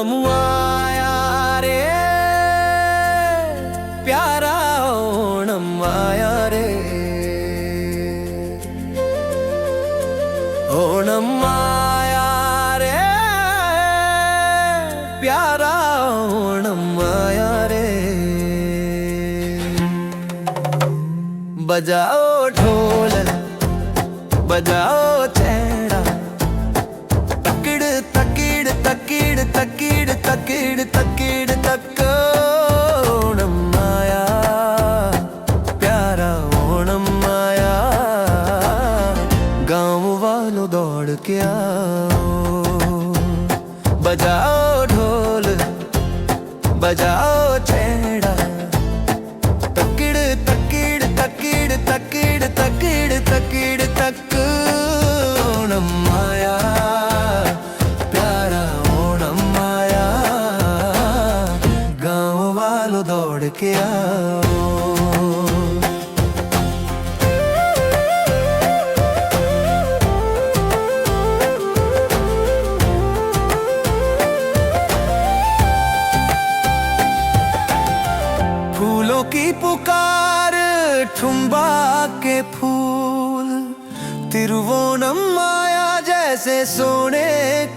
ओणम आया रे प्यारा ओणम आया रे ओणम आया रे प्यारा ओणम आया रे बजाओ ढोल बजाओ छेड़ा तकिड़ तकिड़ तकिड़ तकिड़ तकिड़ तकिड़ तक ओणम आया प्यारा ओणम आया गाँव वालों दौड़ के आओ बजाओ ढोल बजाओ छेड़ा तकिड़ तकिड़ तकिड़ तकिड़ तकिड़ तकिड़ तक ओणम आया प्यारा ओणम आया गाँव वालों दौड़ के आओ फूलों की पुकार ठुम्बा के फूल तिरुवोणम आया जैसे सोने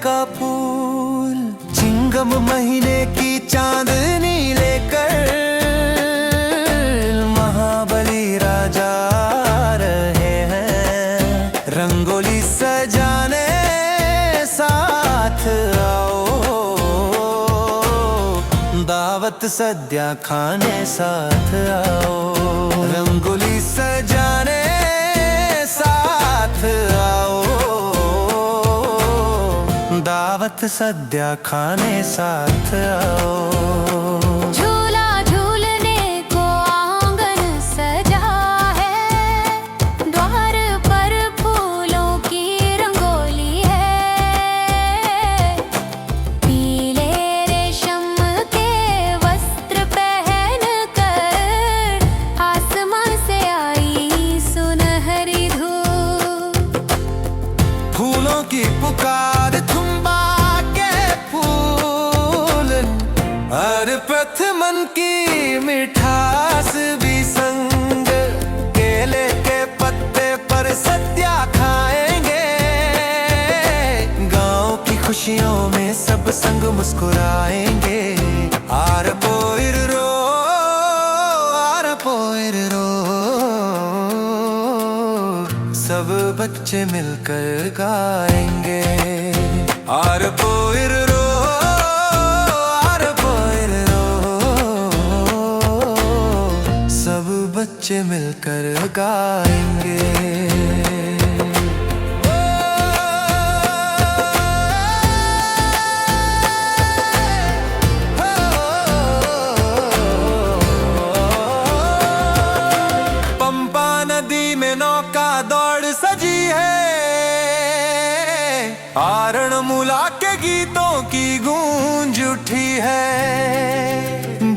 का फूल चिंगम महीने की चांदनी लेकर महाबली राजा आ रहे हैं रंगोली सजाने साथ आओ दावत सद्या खाने साथ आओ रंगोली सजाने साथ आओ दावत सद्या खाने साथ आओ झूला झूलने को आंगन सजा है द्वार पर फूलों की रंगोली है पीले रेशम के वस्त्र पहन कर आसमां से आई सुनहरी धूप फूलों की पुकार थुम्बा के फूल हर प्रथमन की मिठास भी संग केले के पत्ते पर सद्या खाएंगे गाँव की खुशियों में सब संग मुस्कुराएंगे आर पोइर रो आर पोइर रो सब बच्चे मिलकर गाएंगे आर पोइर रो आर पोइर रो सब बच्चे मिलकर गाएंगे पंपा नदी में नौका दौड़ सजी है आरणमूला के गीतों की गूंज उठी है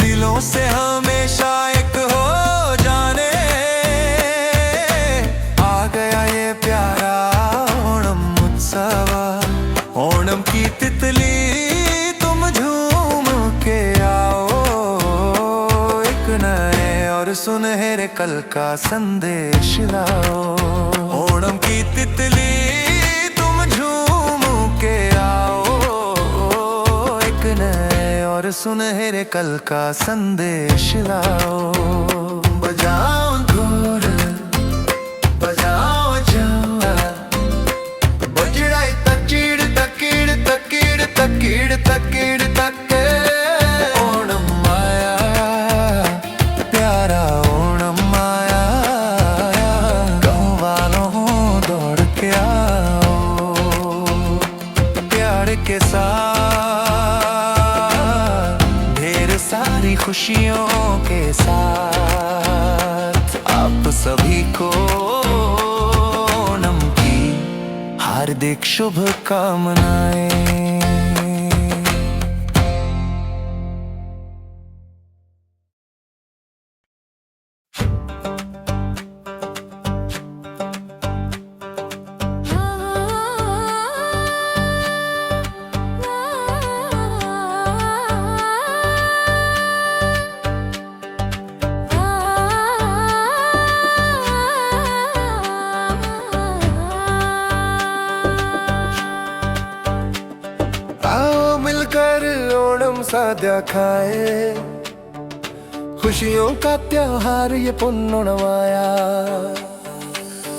दिलों से हमेशा एक हो जाने आ गया ये प्यारा ओणम उत्सव ओणम की तितली तुम झूम के आओ एक नए और सुनहरे कल का संदेश लाओ ओणम की तितली तुम झूम के आओ एक नए और सुनहरे कल का संदेश लाओ बजाओ ढोल बजाओ झांझा बजड़ाई तकिड़ तकिड़ तकिड़ तकिड़ तकिड़ तक ओणम आया प्यारा ओणम आया गाँव वालों दौड़ के आओ प्यार के साथ ढेर सारी खुशियों के साथ आप सभी को ओणम की हार्दिक शुभकामनाएं साद्या खाए। खुशियों का त्योहार ये पुन्नोणमाया,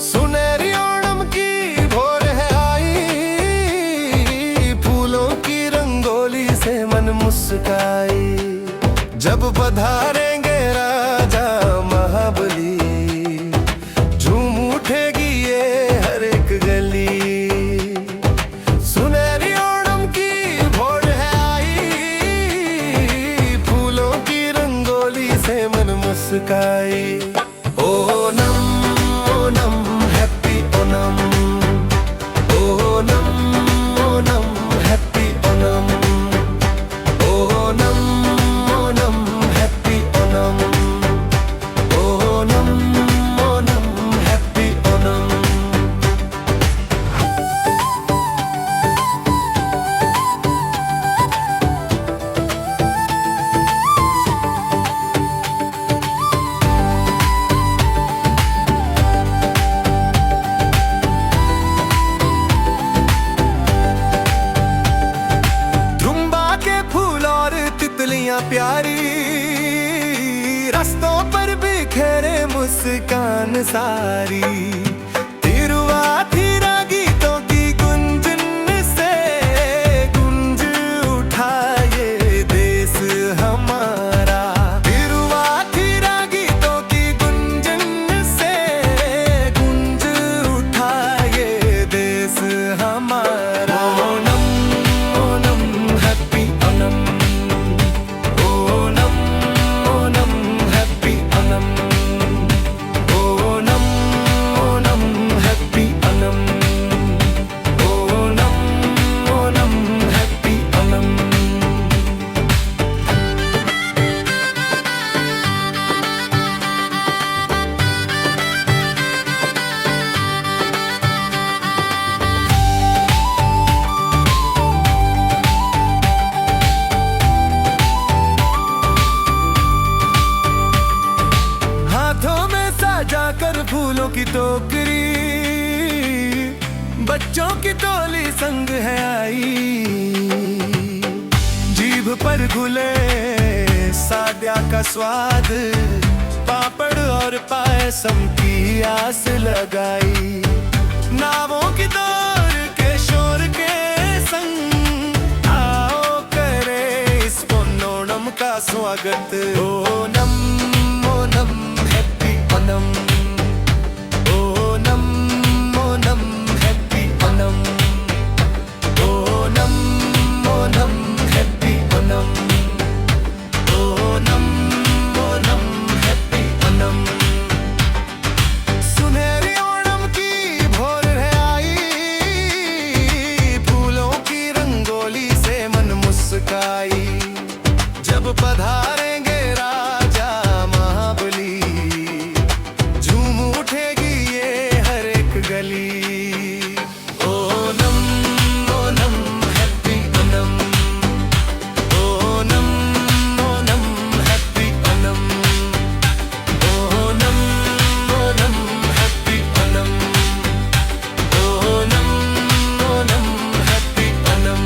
सुनहरी ओणम की भोर है आई, फूलों की रंगोली से मन मुस्काई। जब पधारेंगे राजा महाबली, झूम उठेगी ये हर एक गली। सुनहरी ओणम की भोर है आई, फूलों की रंगोली से मन मुस्काई। Onam Onam happy Onam, Onam Onam happy Onam, Onam Onam happy Onam, Onam Onam happy Onam. प्यारी रास्तों पर बिखेरे मुस्कान सारी, तिरुवाथिरा गीतों की गुंजन से गुंज उठा ये देश हमारा। तिरुवाथिरा गीतों की गुंजन से गुंज उठा ये देश हमारा। Onam Onam happy Onam, Onam Onam happy Onam, Onam Onam happy Onam, Onam Onam happy Onam. हाथों में सजा कर फूलों की टोकरी, बच्चों की टोली संग है आई। जीभ पर घुले साद्या का स्वाद, पापड़ और पायसम की आस लगाई। नावों की दौड़ के शोर के संग आओ करे इस पुन्नोणम का स्वागत। Onam Onam happy Onam, Onam Onam happy Onam, Onam Onam happy Onam, Onam Onam happy Onam. सुनहरी ओणम की भोर है आई, फूलों की रंगोली से मन मुस्काई। जब पधारेंगे राजा महाबली, झूम उठेगी ये हर एक गली। Onam Onam happy Onam, Onam Onam happy Onam, Onam Onam happy Onam, Onam Onam happy Onam.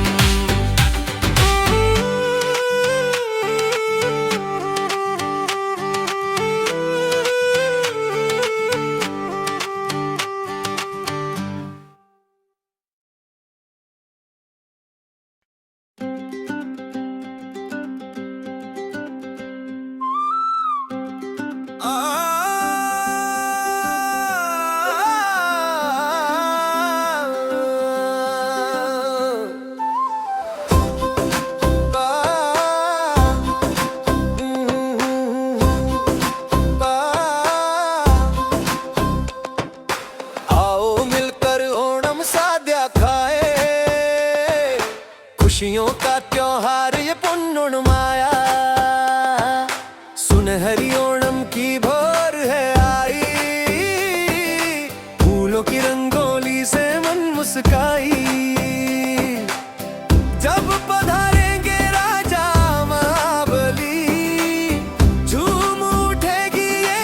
खुशियों का त्योहार ये पुन्नोणमाया, सुनहरी ओणम की भोर है आई। फूलों की रंगोली से मन मुस्काई। जब पधारेंगे राजा महाबली, झूम उठेगी ये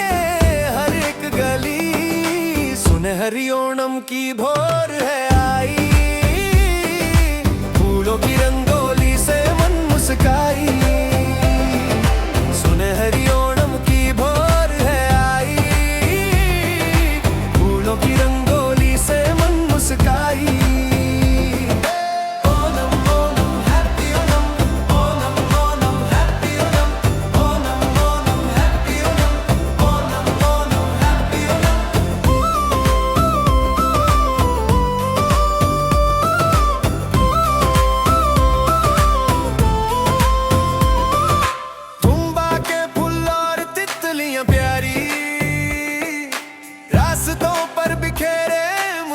हर एक गली। सुनहरी ओणम की भोर है आई, फूलों की रंगोली से मन मुस्काई।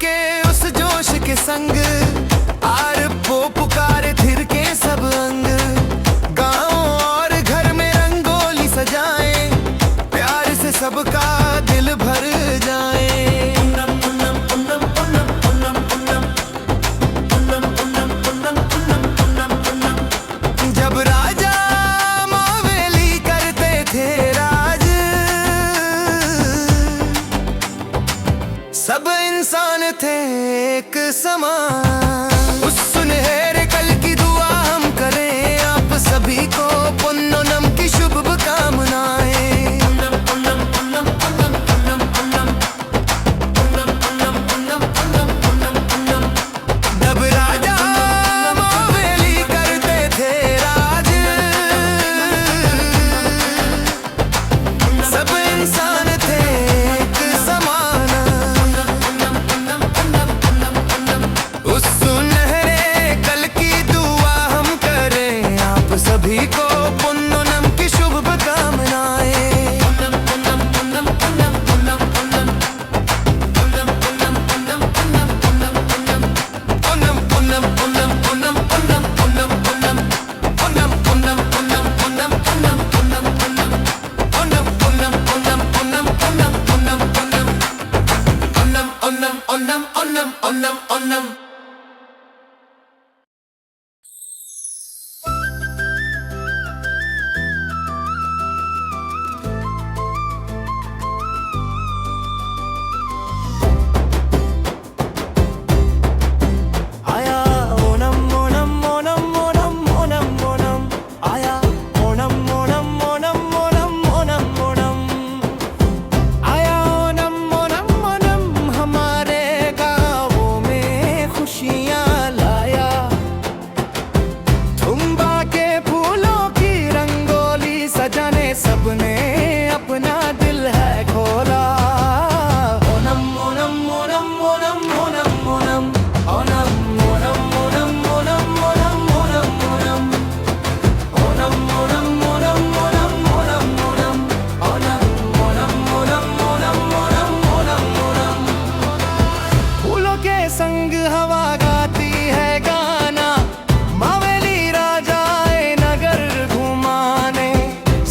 के उस जोश के संग आर वो पुकारे थिर के सब अंग। गाँव और घर में रंगोली सजाए, प्यार से सबका दिल भर जाए। जब राजा मावेली करते थे राज, सब इंसान थे एक समान। उस सुनहरे कल की दुआ हम करें, आप सभी को पुन्नम की शुभ कामनाएं। जब राजा मावेली करते थे राज, सब इंसान थे एक समान। उस सुनहरे कल की दुआ हम करें, आप सभी को पुन्नम की शुभ कामनाएं। आया ओणम ओणम ओणम ओणम ओणम ओणम, आया ओणम ओणम ओणम ओणम ओणम ओणम, आया ओणम ओणम ओणम, हमारे गाँवों में खुशियाँ लाया। थुम्बा के फूलों की रंगोली सजाने सबने अपना दिल है खोला। ओणम ओणम ओणम ओणम ओणम ओणम, ओणम ओणम ओणम ओणम ओणम ओणम ओणम, ओणम ओणम ओणम ओणम ओणम ओणम, ओणम ओणम ओणम ओणम ओणम ओणम ओणम। फूलों के संग हवा गाती है गाना, मावेली राजा आए नगर घुमाने।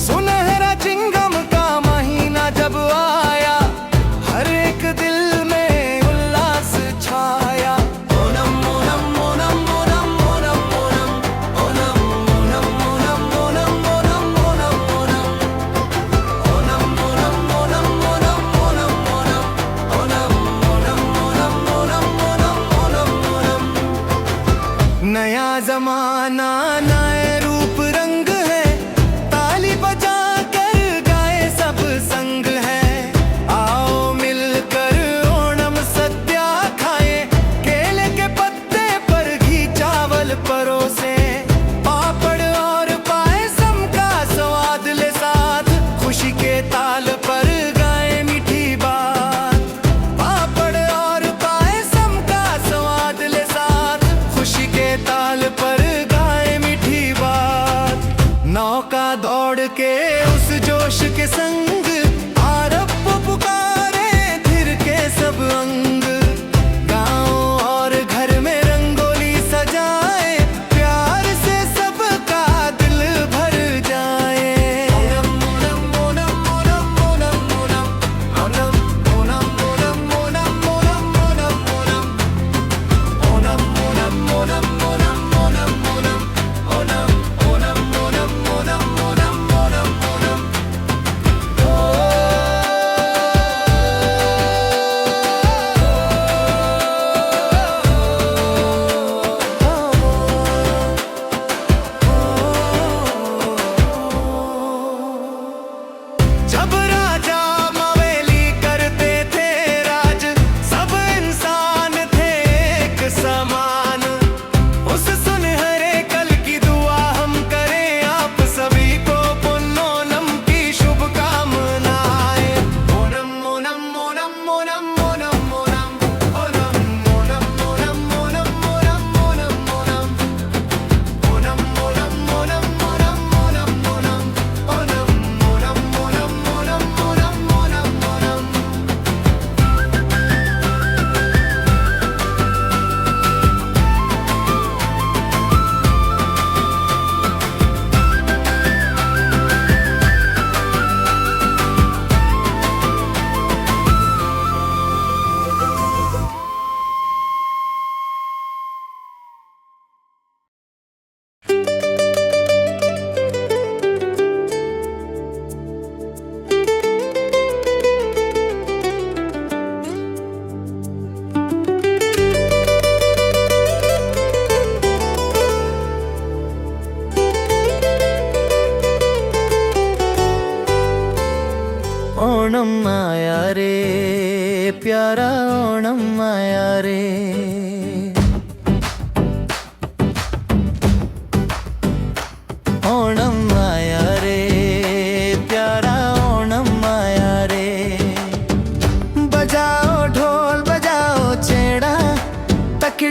सुनहरा चिंगम का महीना जब आया, हर एक दिल में उल्लास छाया। ओणम ओणम ओणम ओणम ओणम ओणम, ओणम ओणम ओणम ओणम ओणम ओणम ओणम, ओणम ओणम ओणम ओणम ओणम ओणम, ओणम ओणम ओणम ओणम ओणम ओणम। नया जमाना नए रूप रंग है, ताली बजा कर गाए सब संग है। आओ मिलकर ओणम सद्या खाए, केले के पत्ते पर घी चावल परोसे। पापड़ और पायसम का स्वाद ले साथ, खुशी के ताल पर गाए मीठी बात। पापड़ और पायसम का स्वाद ले साथ, खुशी के ताल पर गाए मीठी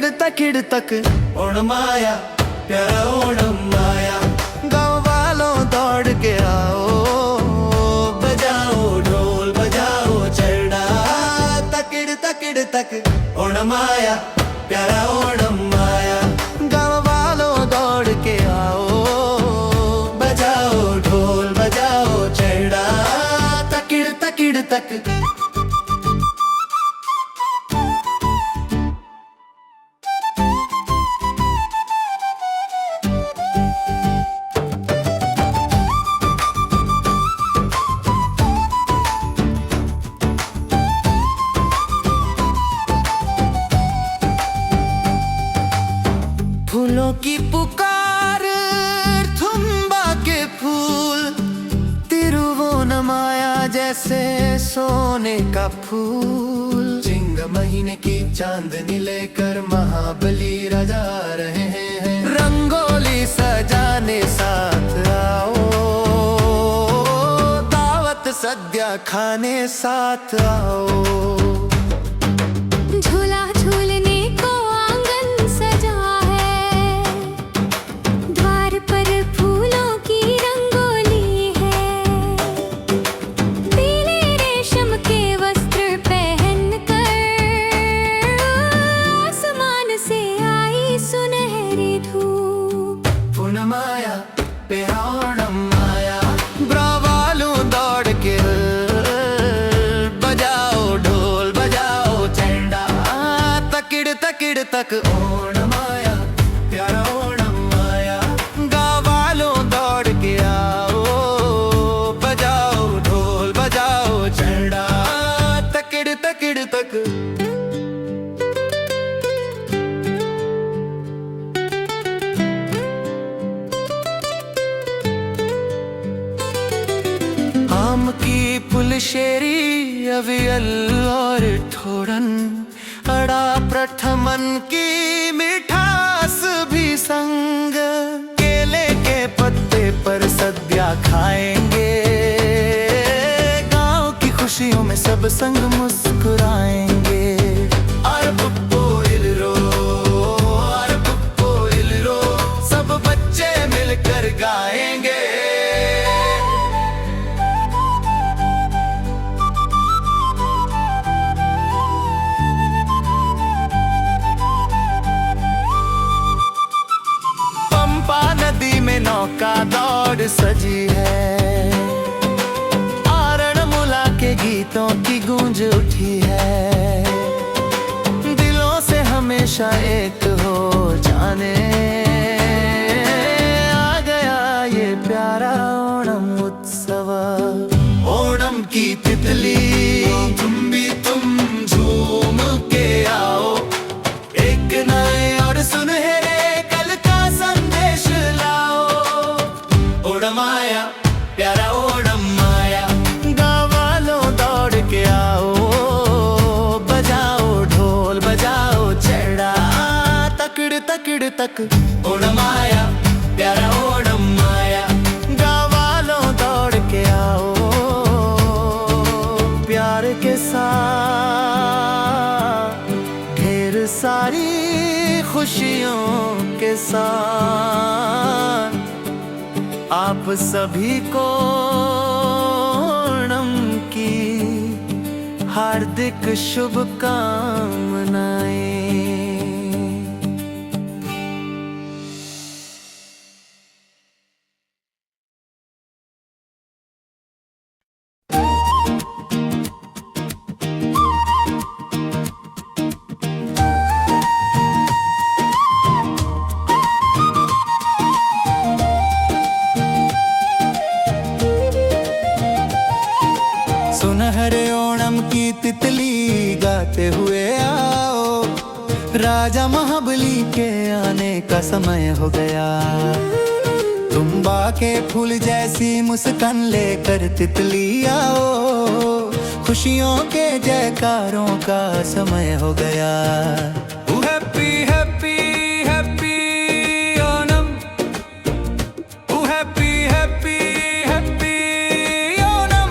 तकिड़ तक ओणम आया, प्यारा ओणम आया। गाँव वालों दौड़ के आओ, बजाओ ढोल बजाओ चरड़ा, तकिड़ तक ओणम आया, प्यारा ओणम आया। गाँव वालों दौड़ के आओ, बजाओ ढोल बजाओ चरड़ा, तकिड़ तक। फूलों की पुकार, थुम्बा के फूल, तिरुवोणमाया जैसे सोने का फूल। चिंग महीने की चांदनी लेकर महाबली राजा आ रहे हैं। रंगोली सजाने साथ आओ, दावत सद्या खाने साथ आओ। झूला झूलने को आंगन सजा है, द्वार पर फूलों की रंगोली है। पीले रेशम के वस्त्र पहनकर आसमान से आई सुनहरी धूप। पूनम आया, प्यारा ओणम आया। ब्रावालू दौड़ के बजाओ ढोल बजाओ चंडा, तकिड़ तक ओणम आया, प्यारा ओणम आया। गाँव वालों दौड़ के आओ, बजाओ ढोल बजाओ चंडा, तकिड़ तक। आम की पुलशेरी, अवियल और ठोरन, अड़ा प्रथमन की मिठास भी संग। केले के पत्ते पर सद्या खाएंगे, गांव की खुशियों में सब संग मुस्कुराएंगे। अरे पुप्पो इलरो, अरे पुप्पो इलरो, सब बच्चे मिलकर गाएंगे। नौका दौड़ सजी है, आरणमुला के गीतों की गूंज उठी है। दिलों से हमेशा एक हो जाने, आ गया ये प्यारा ओणम उत्सव। ओणम की तितली तुम भी तुम झूम के आओ, एक नए और सुनहरे कल का संदेश लाओ। ओणम आया, प्यारा ओणम आया। गाँव वालों दौड़ के आओ, बजाओ ढोल बजाओ चरड़ा, तकिड़ तक ओणम आया, प्यारा ओणम आया। गाँव वालों दौड़ के आओ, प्यार के साथ, ढेर सारी खुशियों के साथ, आप सभी को ओणम की हार्दिक शुभकामनाएं। सुनहरे ओणम की तितली गाते हुए आओ, राजा महाबली के आने का समय हो गया। तुम्बा के फूल जैसी मुस्कान लेकर तितली आओ, खुशियों के जयकारों का समय हो गया। Happy happy happy Onam, happy happy happy Onam.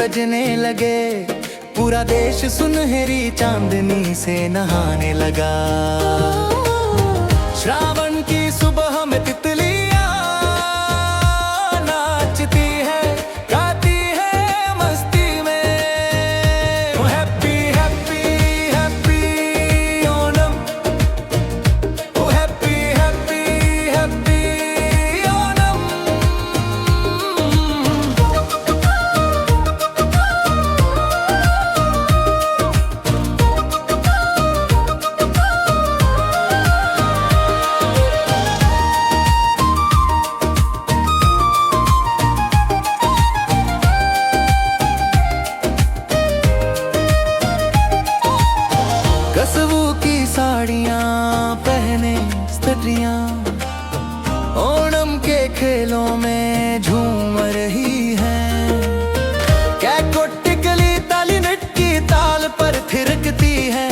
सजने लगे, पूरा देश सुनहरी चांदनी से नहाने लगा। श्रावण की सुबह में तितलियां नाचती है, गाती है मस्ती में। Happy happy happy Onam, happy happy happy Onam. Kasavu की साड़ियां पहने स्त्रियां ओणम के खेलों में झूम रही हैं। कैको टिकली ताली निटकी ताल पर थिरकती है।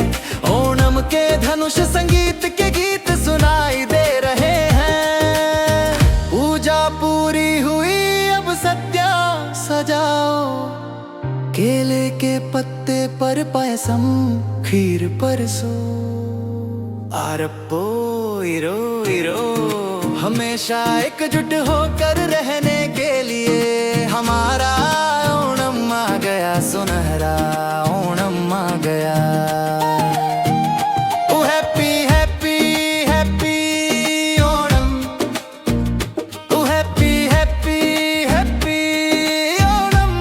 ओणम के धनुष संगीत के गीत सुनाई दे रहे हैं। पूजा पूरी हुई, अब सद्या सजाओ। केले के पत्ते पर पायसम, खीर परसो। आरप्पो इरो इरो, हमेशा एकजुट होकर रहने के लिए हमारा ओणम आ गया, सुनहरा ओणम आ गया। ओ हैप्पी हैप्पी हैप्पी ओणम, ओ हैप्पी हैप्पी हैप्पी ओणम।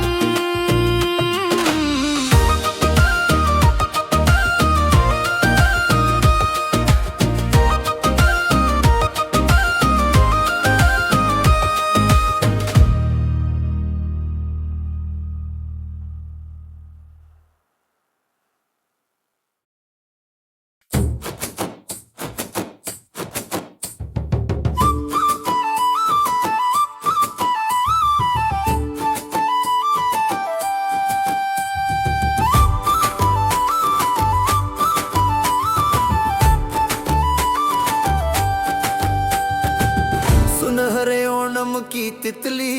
सुनहरे ओणम की तितली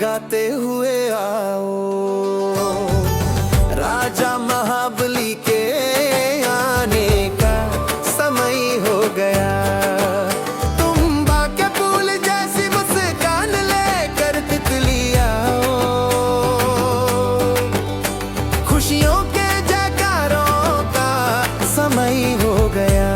गाते हुए आओ। राजा महाबली के आने का समय हो गया। तुम बाके फूल जैसी मुस्कान लेकर तितली आओ। खुशियों के जयकारों का समय हो गया।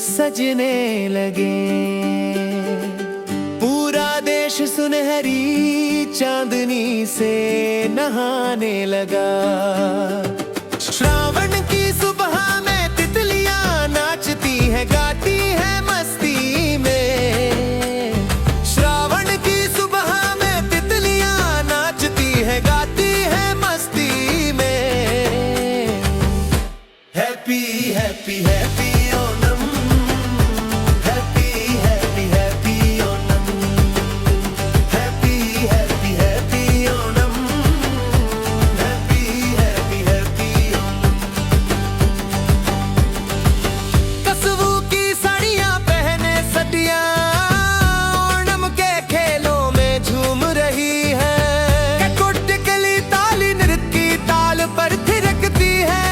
सजने लगे, पूरा देश सुनहरी चांदनी से नहाने लगा। श्रावण की सुबह में तितलियां नाचती है, गाती है मस्ती में। श्रावण की सुबह में तितलियां नाचती है, गाती है मस्ती में। Happy happy happy Onam, happy happy happy Onam, happy happy happy Onam, happy happy happy Onam. Kasavu की साड़ियां पहने सटिया ओणम के खेलों में झूम रही है। कैको टिकली ताली नृत्य की ताल पर थिरकती है।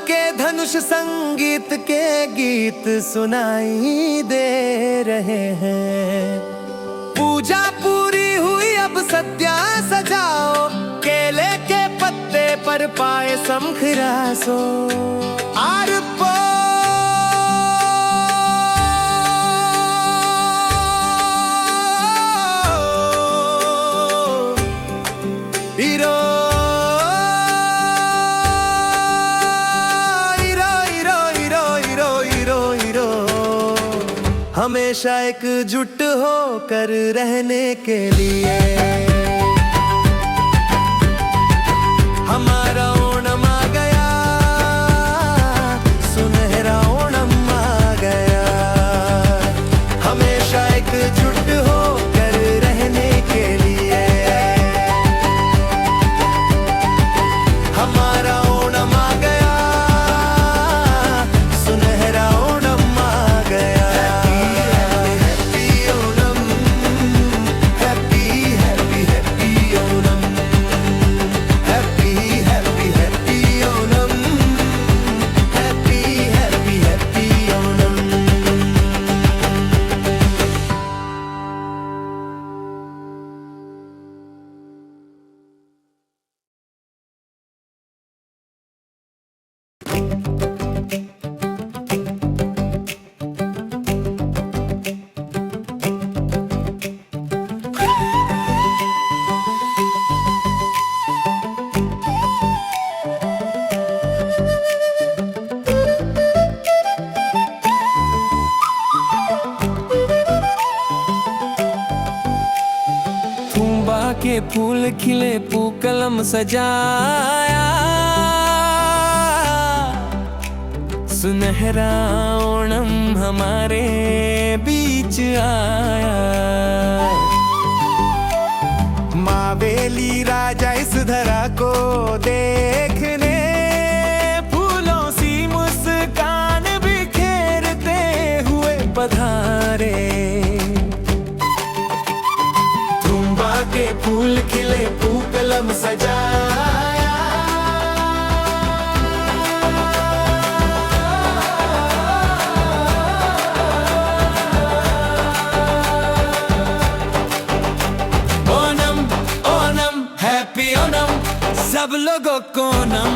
के धनुष संगीत के गीत सुनाई दे रहे हैं। पूजा पूरी हुई, अब सद्या सजाओ। केले के पत्ते पर पर पाए समखरासो आरपो इरो हमेशा एकजुट होकर रहने के लिए हमारा ओणम आ गया, सुनहरा ओणम आ गया। हमेशा एकजुट होकर रहने के लिए हमारा ओणम आ गया, सुनहरा ओणम आ गया। के फूल खिले पूकलम सजाया, सुनहरा ओणम हमारे बीच आया। मावेली राजा इस धरा को देखने फूलों सी मुस्कान बिखेरते हुए पधारे। के फूल खिले पूकलम सजाया, ओणम ओणम हैप्पी ओणम सब लोगों को ओणम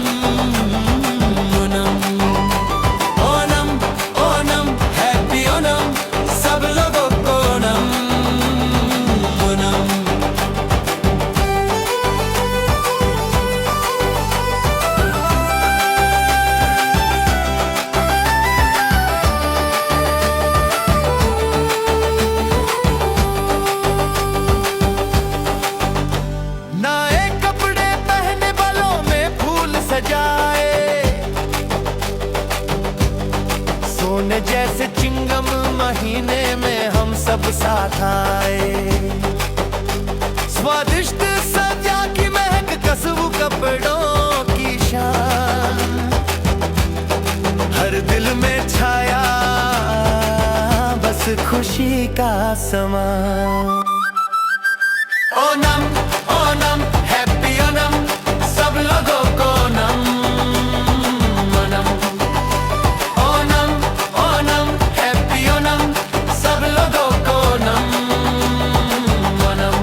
ओणम ओणम ओणम हैप्पी ओणम सब लोगों को ओणम ओणम। सोने जैसे चिंगम महीने में हम सब साथ आए। स्वादिष्ट सजा की महक खुशबू कपड़ों की शान हर दिल में छाया, बस खुशी का समा। ओणम ओणम हैप्पी ओणम सब लोगों को ओणम ओणम ओणम ओणम हैप्पी ओणम सब लोगों को ओणम ओणम।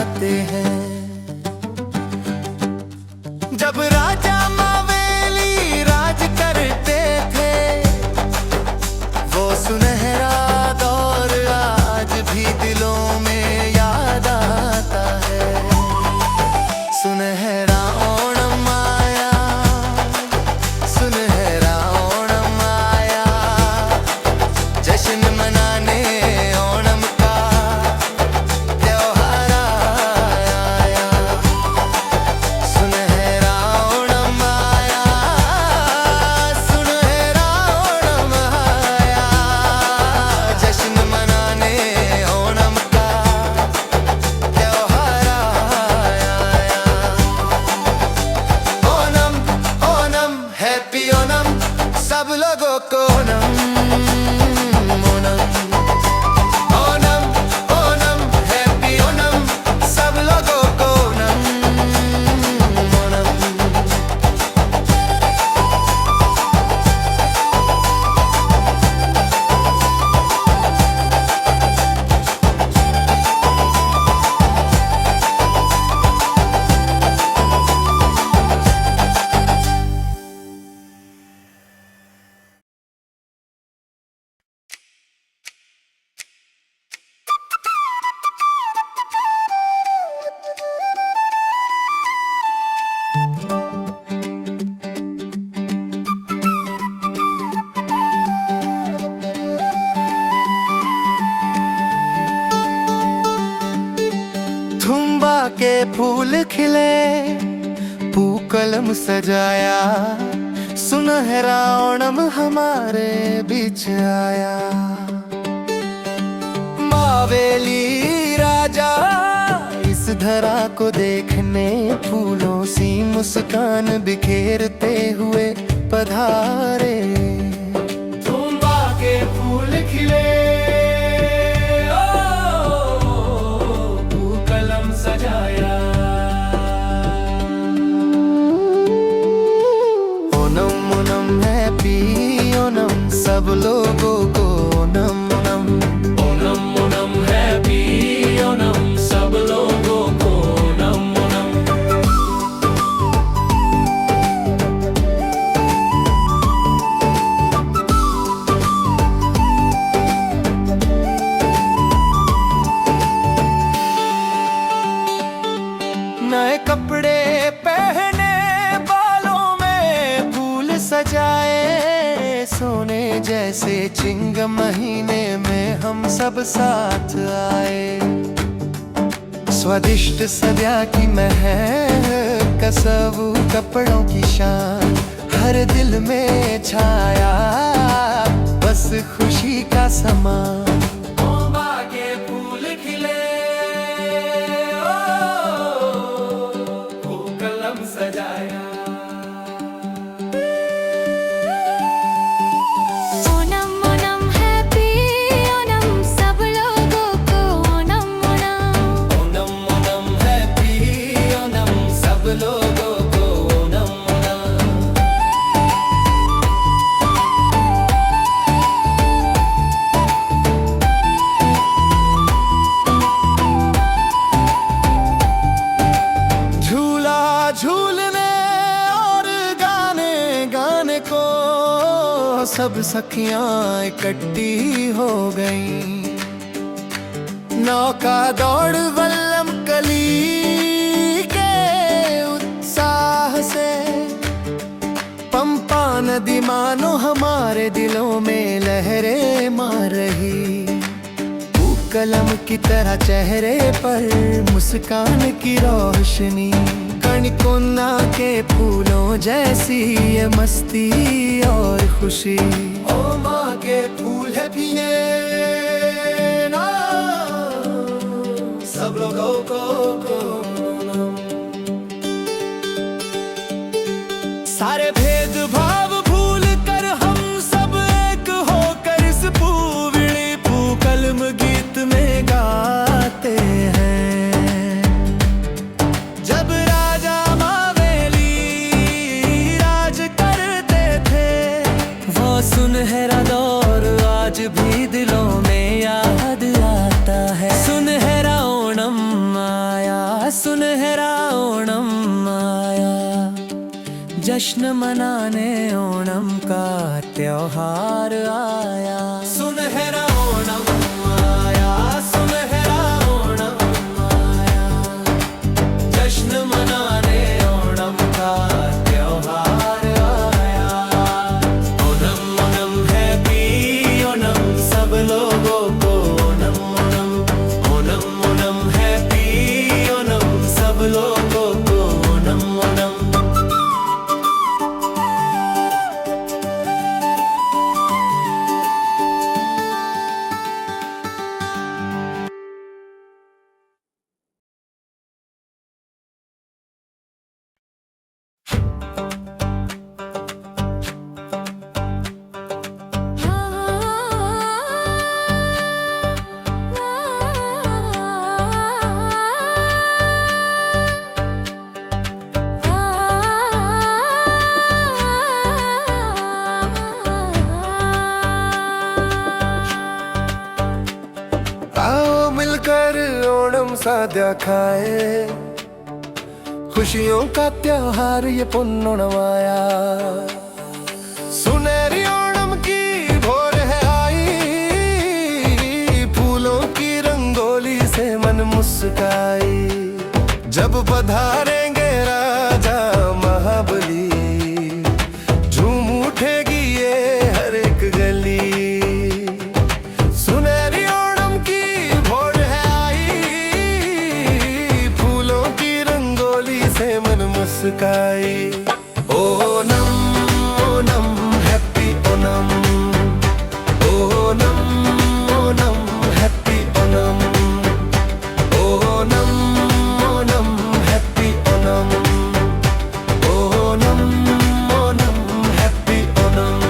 आते हैं। जब राजा मावेली राज करते थे, वो सुनहरा दौर आज भी दिलों में याद आता है। सुनहरा ओणम आया, सुनहरा ओणम आया, जश्न मनाने ओणम का त्योहार आया। सुनहरा ओणम आया, सुनहरा ओणम आया, जश्न मनाने ओणम का त्योहार आया। ओणम ओणम हैप्पी ओणम, सब लोगों को ओणम ओणम। ओणम ओणम हैप्पी ओणम, सब लोगों को ओणम ओणम। थुम्बा के फूल खिले, पूकलम सजाया, सुनहरा ओणम हमारे बीच आया। मावेली राजा इस धरा को देखने, फूलों सी मुस्कान बिखेरते हुए पधारे। थुम्बा के फूल खिले, सजाया, ओणम ओणम हैप्पी ओणम, सब लोगों को ओणम ओणम। ओणम ओणम हैप्पी ओणम, सब लोगों को ओणम ओणम। नए कपड़े पहने, बालों में फूल सजाए, सोने जैसे चिंगम महीने में हम सब साथ आए। स्वादिष्ट सद्या की महक, कसबू कपड़ों की शान, हर दिल में छाया बस खुशी का समा। ओणम ओणम हैप्पी ओणम, सब लोगों को ओणम ओणम। ओणम ओणम हैप्पी ओणम, सब लोगों को ओणम ओणम। झूला झूलने और गाने गाने को सब सखियां इकट्ठी हो गईं। नौका दौड़ वल्लम कली के उत्साह से, पंपा नदी मानो हमारे दिलों में लहरें मार रही। कलम की तरह चेहरे पर मुस्कान की रोशनी, कणकोना के फूलों जैसी ये मस्ती और खुशी। ओ माँ के फूल है पिए ना, सब लोगों को सारे भेदभाव भूल कर हम सब एक होकर इस पूविली पूकलम गीत में गाते हैं। जब राजा मावेली राज करते थे, वो सुनहरा दौर आज भी दिलों में याद आता है। सुनहरा ओणम सुनहरा ओणम आया, जश्न मनाने ओणम का त्योहार आया। सुनहरा ओणम आया, सुनहरा ओणम आया, जश्न मनाने ओणम का त्योहार आया। ओणम ओणम हैप्पी ओणम सब लोगों को ओणम ओणम, ओणम ओणम हैप्पी ओणम सब लोगों को ओणम ओणम। आओ मिलकर ओणम साद्या खाए, खुशियों का त्योहार ये पुन्नोणम आया। सुनहरी ओणम की भोर है आई, फूलों की रंगोली से मन मुस्काई। जब पधारेंगे राजा महाबली, झूम उठेगी ये हर एक गली। सुनहरी ओणम की भोर है आई, फूलों की रंगोली से मन मुस्काई। Onam Onam happy Onam, Onam Onam happy Onam, Onam Onam happy Onam, Onam Onam happy Onam.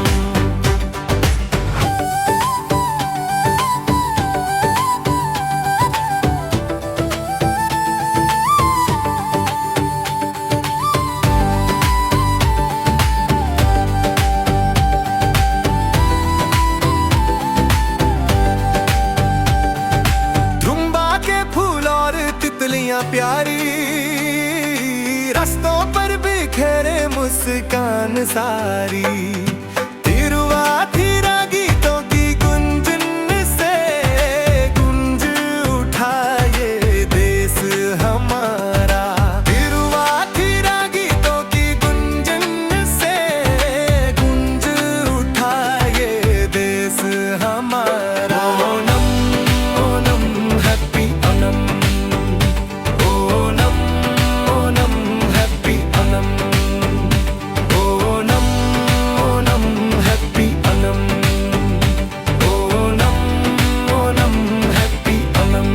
धुम्बा के फूल और तितलियां प्यारी, रास्तों पर बिखेरे मुस्कान सारी। तिरुवाथिरा गीतों की गुंजन से गुंज उठा ये देश हमारा। तिरुवाथिरा गीतों की गुंजन से गुंज उठा ये देश हमारा। Onam Onam happy Onam, Onam Onam happy Onam, Onam Onam happy Onam, Onam Onam happy Onam.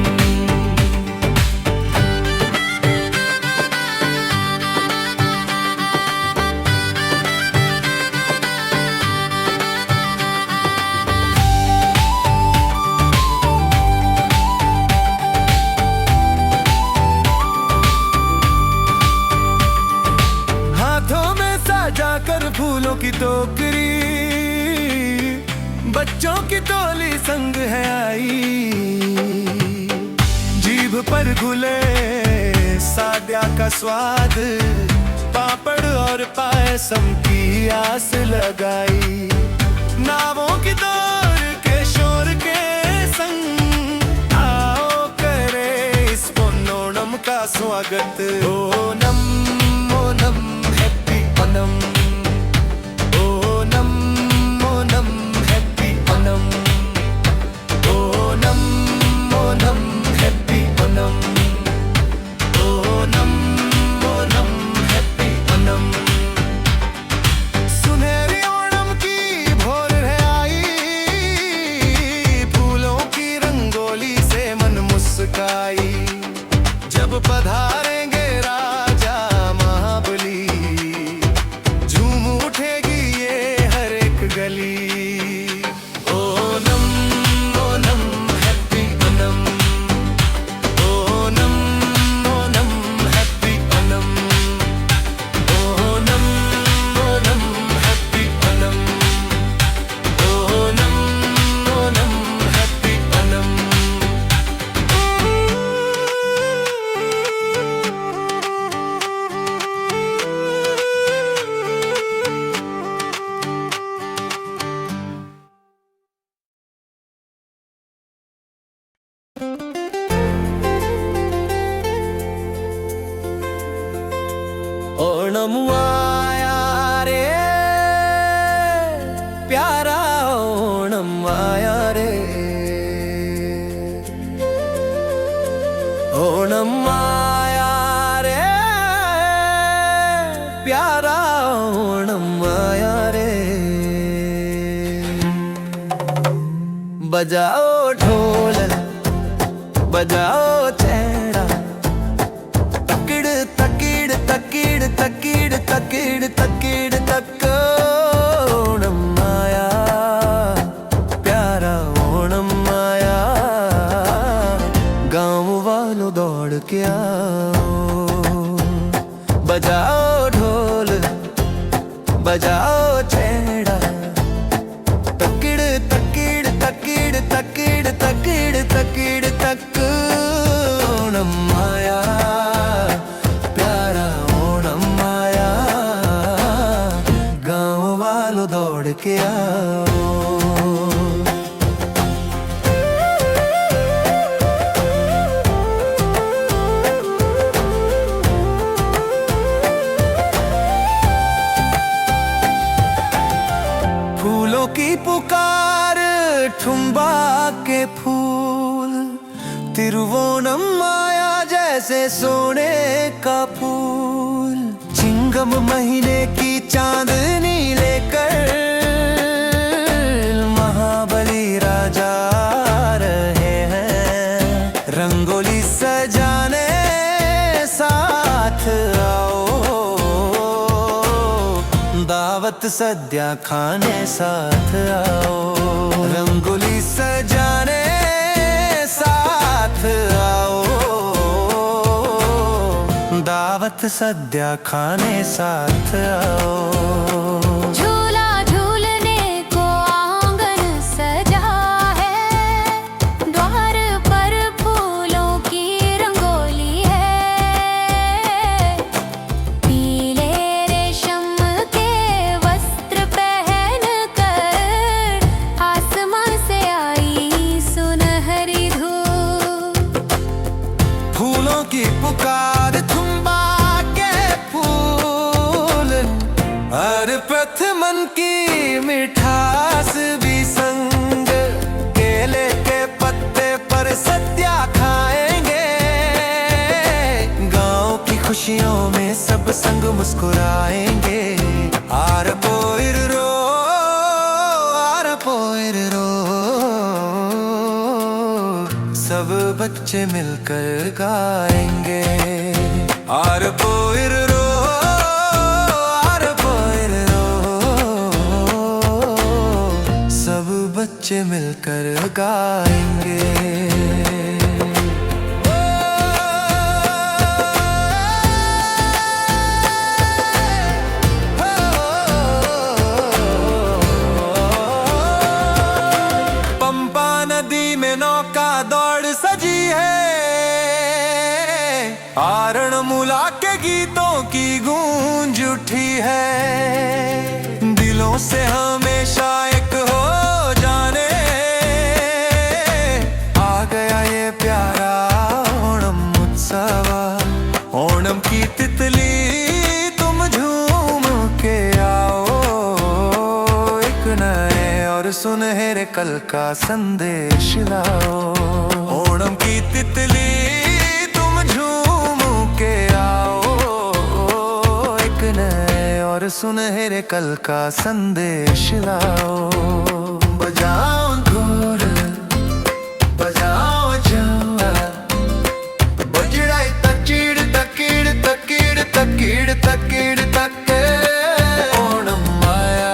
हाथों में सजाकर फूलों की टोकरी, बच्चों की टोली संग है आई। जीभ पर घुले साद्या का स्वाद, पापड़ और पायसम की आस लगाई। नावों की दौर के शोर के संग आओ करे इस पुन्नोणम का स्वागत। Onam Onam happy Onam, Onam Onam happy Onam, Onam Onam happy Onam, Onam Onam happy Onam. सुनहरी ओणम की भोर है आई, फूलों की रंगोली से मन मुस्काई। जब पधारेंगे राजा महाबली, ओणम आया रे प्यारा ओणम आया रे ओणम आया रे प्यारा ओणम आया रे बजाओ ढोल बजाओ चैड़ा तकिड़ तकिड़ तकिड़ तकिड़ तकिड़ तकिड़ तक ओणम आया प्यारा ओणम आया गाँव वालों दौड़ के आओ बजाओ ढोल बजाओ छेड़ा तकिड़ तकिड़ तकिड़ तकिड़ तकिड़ तकिड़ तक ओणम आया प्यारा ओणम आया गाँव वालों दौड़ के आओ फूलों की पुकार ठुम्बा के फूल तिरुवोणम आया जैसे सोने का फूल चिंगम महीने की चांदनी लेकर महाबली राजा रहे हैं रंगोली सजाने साथ आओ दावत सद्या खाने साथ आओ रंगोली सजाने साथ आओ दावत सद्या खाने साथ आओ झूला झूलने को आंगन सजा है द्वार पर फूलों की रंगोली है पीले रेशम के वस्त्र पहन कर आसमां से आई सुनहरी धूप फूलों की पुकार थुम्बा के फूल हर प्रथमन की मिठास भी संग केले के पत्ते पर सद्या खाएंगे गांव की खुशियों में सब संग मुस्कुराएंगे आर पोइर रो सब बच्चे मिलकर गाएंगे आर पोइर रो सब बच्चे मिलकर गाएंगे पंपा नदी में नौका दौड़ सजी है आरण मूला के गीतों की गूंज उठी है दिलों से हमेशा एक हो जाने आ गया ये प्यारा ओणम उत्सव ओणम की तितली तुम झूम के आओ एक नए और सुनहरे कल का संदेश लाओ ओणम की तितली तुम झूम के आओ एक नए और सुनहरे कल का संदेश लाओ बजाओ ढोल बजाओ झांझा बजड़ाई तकिड़ तकिड़ तकिड़ तकिड़ तकिड़ तक ओणम आया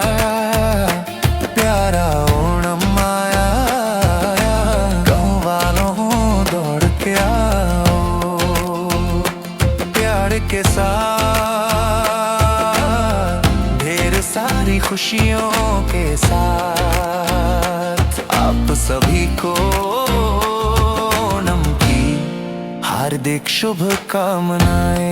प्यारा ओणम आया गाँव वालों दौड़ के आओ प्यार के साथ ढेर सारी खुशियों के साथ आप सभी को ओणम की हार्दिक शुभकामनाएं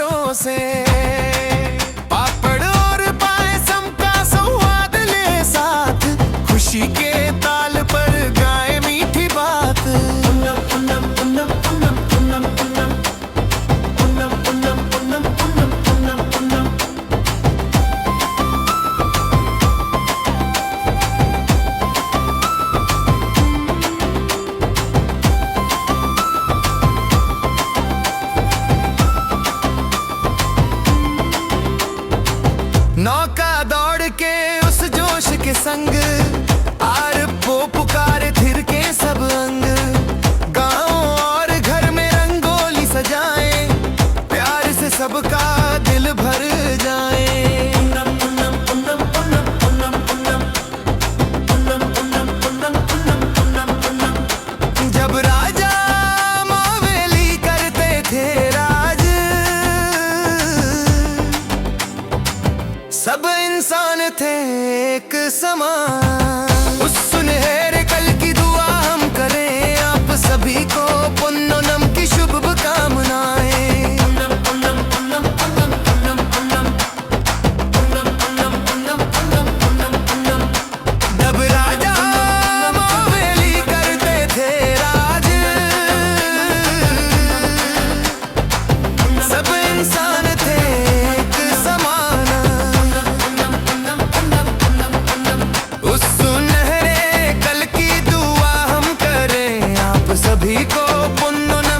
त्योहारों से पापड़ और पायसम का संवाद ले साथ खुशी के ताल पर गाए मीठी बात उन्नम उन्नम उन्नम उन्नम उन्नम उन्नम उन्नम उन्नम उन्नम उन्नम उन्नम उन्नम नौका दौड़ के उस जोश के संग आर पो पुकारे थिर के सब अंग गाँव और घर में रंगोली सजाए प्यार से सबका दिल भर जाए उन्नम उन्नम उन्नम उन्नम उन्नम उन्नम उन्नम उन्नम उन्नम उन्नम उन्नम उन्नम जब राजा मावेली करते थे राज सब इंसान थे एक समान उस सुनहरे कल की दुआ हम करें आप सभी को पुन्नम की शुभ कामनाएं उन्नम उन्नम उन्नम उन्नम उन्नम उन्नम उन्नम उन्नम उन्नम उन्नम उन्नम उन्नम जब राजा मावेली करते थे राज सब इंसान थे एक समान उस सुनहरे कल की दुआ हम करें आप सभी को पुण्य